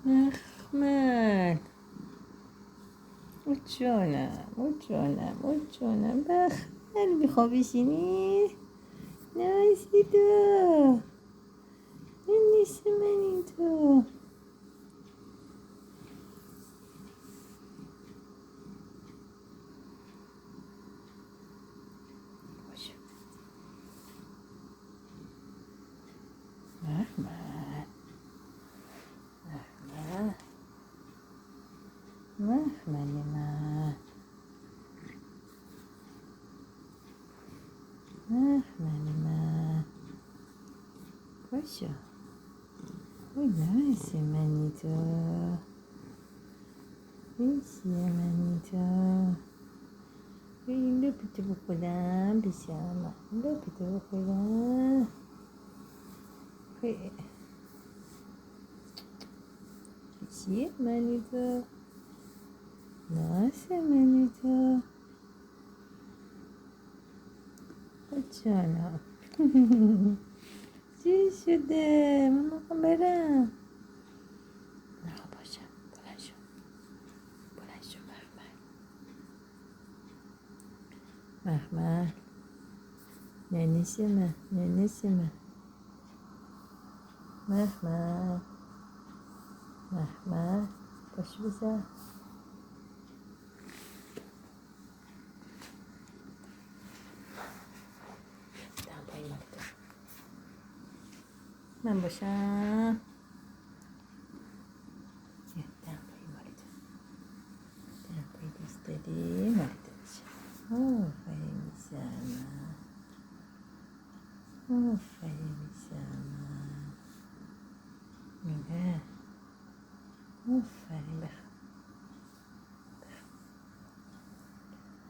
مخمل جانم بخمل میخوا بشینی؟ نازی تو نیست منی تو باشه مخمل من باشه وای نازی منی تو نیستی منی تو این لپتو بخورم بشم لپتو بخورم چیه منی تو نازی منی تو جانم چی شده من میخوام برم نه باشم بلند شو مخمل ننشمه مخمل باش بزن دم پایی من باشم دم پایی مالی تو دم پایی دوست داری مالی تو بشه آفرین میزنم میگه آفرین بخوام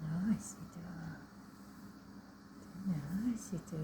نازی تو